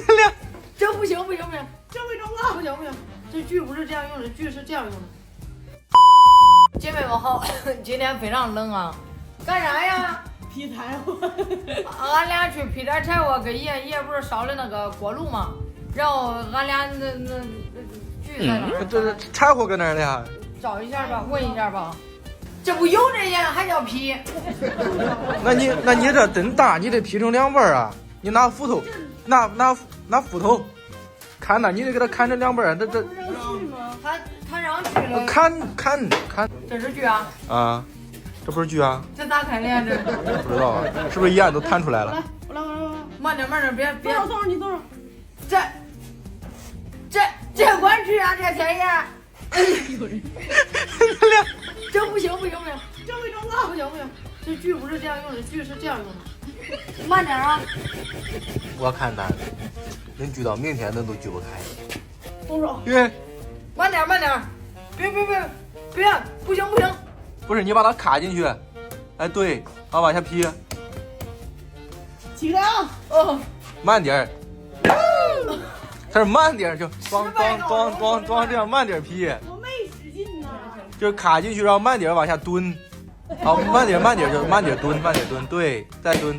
那俩这不行，这没中啊！不行，这锯不是这样用的，锯是这样用的。姐妹们好，今天非常冷啊，干啥呀？劈柴火。俺俩去劈点柴火，给爷不是烧的那个锅炉嘛，然后俺俩那锯在哪儿？这柴火搁哪儿了呀？找一下吧，问一下吧。这不有这烟还叫劈？那你这真大，你得劈成两半啊！你拿斧头，拿斧头，砍呐！你得给它砍成两半啊！这不让锯吗？他让锯了。砍，这是锯啊？啊，这不是锯啊？这咋开的呀？这不知道啊，是不是烟都弹出来了？我来。慢点，别。等会儿你等会儿。这管锯啊，这天爷！哎呦人，这不行，这没中啊！不行，这锯不是这样用的，锯是这样用的。慢点啊！我看他能锯到明天，那都锯不开。动手。因为慢点，别，不行。不是你把它卡进去，哎对，然后往下劈，起来啊！哦，慢点儿。它是慢点儿，就装这样慢点儿劈，我没使劲呐。就是卡进去，然后慢点儿往下蹲。好，慢点就慢点蹲，对，再蹲。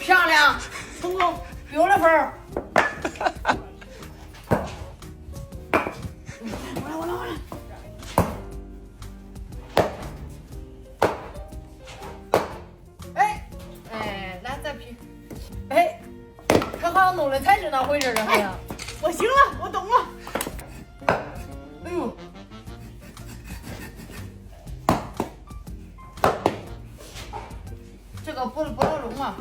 漂亮，成功。有了分儿。我来。哎，来再劈。哎，这好像弄的才是那回事儿，好像。我行了，我懂了。哎呦，这个不能容啊。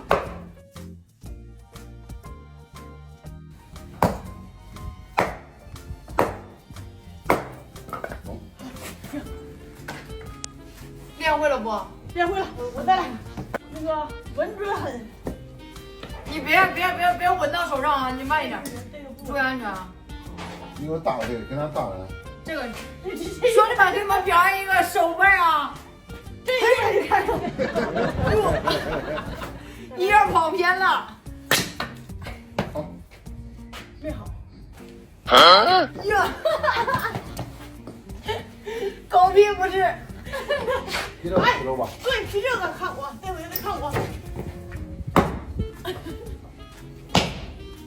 练会了不？练会了，我再来。那个稳准狠。你别稳到手上啊！你慢一点，注意安全啊！你给我打这个，跟他打的。这个，兄弟们给你们表演一个手背啊！这个你看，一人跑偏了。没好。呀，狗屁不是。劈这个石头吧。对，劈这个看我，这回得看我。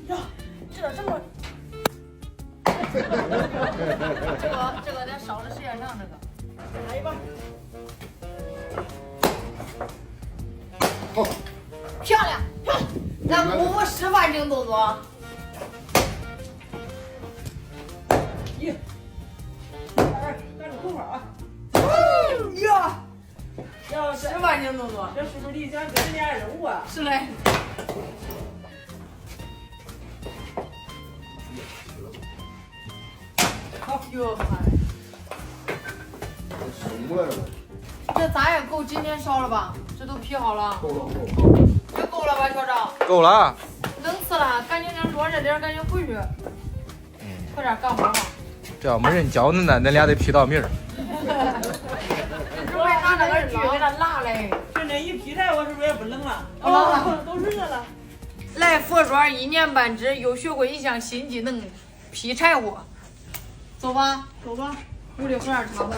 呀，这么。这个得烧的时间长，这个。来一半。好，漂亮。来，我示范性动作。一、二，赶紧空法啊！呀，要示范性动作。这是不是你想跟人家人物啊？是嘞。好哟，醒过来了。这咱也够今天烧了吧？这都劈好了。够了。这够了吧，校长？够了。冷死了，赶紧让落热点，赶紧回去。快点干活吧。这要没人教你呢，恁俩得劈到命儿。这不拿那个锯给它拉嘞。这一劈柴，我是不是也不冷了？不冷了，都热了。来佛庄1年半制，又学会一项新技能，劈柴火。走吧，走吧。屋里喝点茶吧。